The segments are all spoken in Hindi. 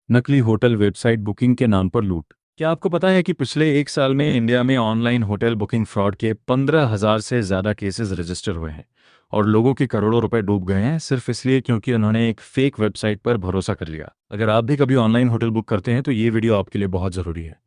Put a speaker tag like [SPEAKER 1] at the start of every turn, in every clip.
[SPEAKER 1] नकली होटल वेबसाइट बुकिंग के नाम पर लूट। क्या आपको पता है कि पिछले एक साल में इंडिया में ऑनलाइन होटल बुकिंग फ्रॉड के 15,000 से ज़्यादा केसेस रजिस्टर हुए हैं और लोगों के करोड़ों रुपए डूब गए हैं सिर्फ इसलिए क्योंकि उन्होंने एक फेक वेबसाइट पर भरोसा कर लिया। अगर आप भी कभी ऑनलाइन होटल बुक करते हैं तो ये वीडियो आपके लिए बहुत ज़रूरी है,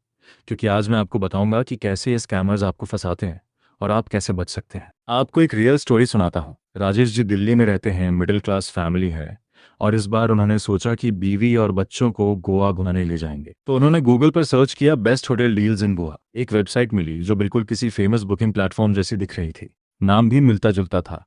[SPEAKER 1] क्योंकि आज मैं आपको बताऊंगा कि कैसे ये स्कैमर्स आपको फंसाते हैं और आप कैसे बच सकते हैं। आपको एक रियल स्टोरी सुनाता हूँ। राजेश जी दिल्ली में रहते हैं, मिडिल क्लास फैमिली है और इस बार उन्होंने सोचा कि बीवी और बच्चों को गोवा घुमाने ले जाएंगे। तो उन्होंने गूगल पर सर्च किया best hotel deals in Goa. एक वेबसाइट मिली जो बिल्कुल किसी फेमस बुकिंग प्लेटफॉर्म जैसी दिख रही थी, नाम भी मिलता जुलता था।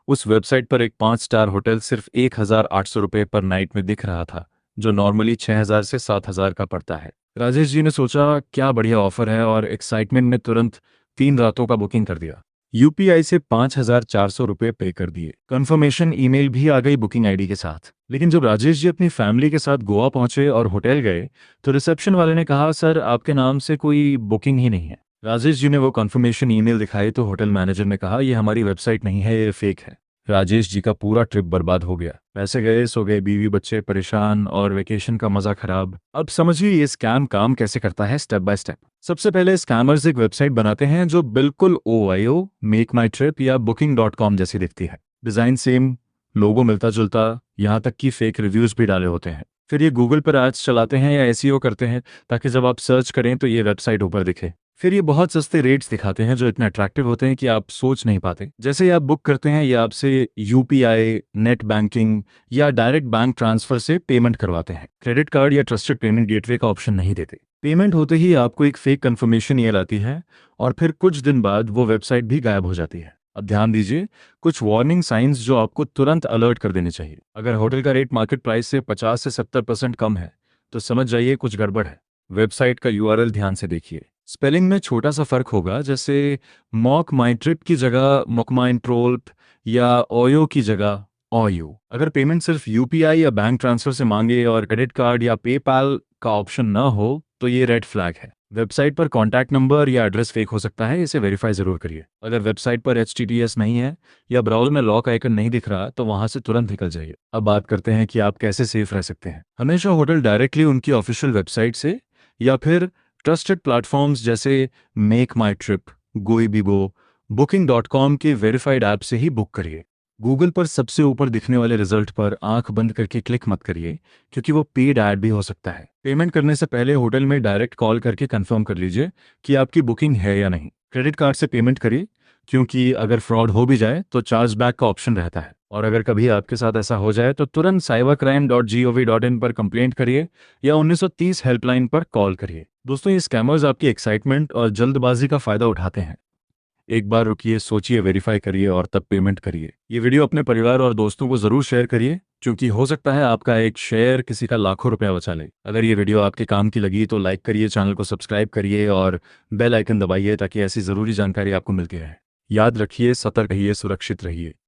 [SPEAKER 1] उस वेबसाइट पर एक 5 स्टार होटल सिर्फ 1,800 रुपये पर नाइट में दिख रहा था, जो नॉर्मली 6,000 से 7,000 का पड़ता है। राजेश जी ने सोचा क्या बढ़िया ऑफर है और एक्साइटमेंट में तुरंत 3 रातों का बुकिंग कर दिया। यूपीआई से 5,400 रुपये पे कर दिए। कंफर्मेशन ईमेल भी आ गई बुकिंग आईडी के साथ। लेकिन जब राजेश जी अपनी फैमिली के साथ गोवा पहुंचे और होटल गए तो रिसेप्शन वाले ने कहा, सर आपके नाम से कोई बुकिंग ही नहीं है। राजेश जी ने वो कंफर्मेशन ईमेल दिखाई तो होटल मैनेजर ने कहा, ये हमारी वेबसाइट नहीं है, ये फेक है। राजेश जी का पूरा ट्रिप बर्बाद हो गया। पैसे गए, सो गए, बीवी बच्चे परेशान और वेकेशन का मजा खराब। अब समझिए ये स्कैम काम कैसे करता है स्टेप बाय स्टेप। सबसे पहले स्कैमर्स एक वेबसाइट बनाते हैं जो बिल्कुल OYO, मेक माई ट्रिप या booking.com जैसी दिखती है। डिजाइन सेम, लोगो मिलता जुलता, यहाँ तक कि फेक रिव्यूज भी डाले होते हैं। फिर ये गूगल पर एड्स चलाते हैं या SEO करते हैं ताकि जब आप सर्च करें तो ये वेबसाइट ऊपर दिखे। फिर ये बहुत सस्ते रेट्स दिखाते हैं जो इतने अट्रैक्टिव होते हैं कि आप सोच नहीं पाते। जैसे ही आप बुक करते हैं ये आपसे UPI, नेट बैंकिंग या डायरेक्ट बैंक ट्रांसफर से पेमेंट करवाते हैं। क्रेडिट कार्ड या ट्रस्टेड पेमेंट गेटवे का ऑप्शन नहीं देते। पेमेंट होते ही आपको एक फेक कंफर्मेशन ईमेल आती है और फिर कुछ दिन बाद वो वेबसाइट भी गायब हो जाती है। अब ध्यान दीजिए, कुछ वार्निंग साइंस जो आपको तुरंत अलर्ट कर देने चाहिए। अगर होटल का रेट मार्केट प्राइस से 50 से 70% कम है तो समझ जाइए कुछ गड़बड़ है। वेबसाइट का URL ध्यान से देखिए। स्पेलिंग में छोटा सा फर्क होगा, जैसे मॉक माई ट्रिप की जगह मोकमाइन ट्रोल्प या ओयो की जगह ओयो। अगर पेमेंट सिर्फ UPI या बैंक ट्रांसफर से मांगे और क्रेडिट कार्ड या पेपाल का ऑप्शन ना हो तो ये रेड फ्लैग है। वेबसाइट पर कॉन्टैक्ट नंबर या एड्रेस फेक हो सकता है, इसे वेरीफाई जरूर करिए। अगर वेबसाइट पर HTTPS नहीं है या ब्राउजर में लॉक आइकन नहीं दिख रहा तो वहां से तुरंत निकल जाइए। अब बात करते हैं कि आप कैसे सेफ रह सकते हैं। हमेशा होटल डायरेक्टली उनकी ऑफिशियल वेबसाइट से या फिर ट्रस्टेड प्लेटफॉर्म्स जैसे मेक माई ट्रिप, गोइबिबो, booking.com के वेरीफाइड ऐप से ही बुक करिए। गूगल पर सबसे ऊपर दिखने वाले रिजल्ट पर आंख बंद करके क्लिक मत करिए, क्योंकि वो पेड ऐड भी हो सकता है। पेमेंट करने से पहले होटल में डायरेक्ट कॉल करके कंफर्म कर लीजिए कि आपकी बुकिंग है या नहीं। क्रेडिट कार्ड से पेमेंट करिए, क्योंकि अगर फ्रॉड हो भी जाए तो चार्ज बैक का ऑप्शन रहता है। और अगर कभी आपके साथ ऐसा हो जाए तो तुरंत cybercrime.gov.in पर कंप्लेंट करिए या 1930 हेल्पलाइन पर कॉल करिए। दोस्तों, ये स्कैमर्स आपकी एक्साइटमेंट और जल्दबाजी का फायदा उठाते हैं। एक बार रुकिए, सोचिए, वेरीफाई करिए और तब पेमेंट करिए। ये वीडियो अपने परिवार और दोस्तों को जरूर शेयर करिए, क्योंकि हो सकता है आपका एक शेयर किसी का लाखों रुपया बचा ले। अगर ये वीडियो आपके काम की लगी तो लाइक करिए, चैनल को सब्सक्राइब करिए और बेल आइकन दबाइए ताकि ऐसी ज़रूरी जानकारी आपको मिलती रहे। याद रखिए, सतर्क रहिए, सुरक्षित रहिए।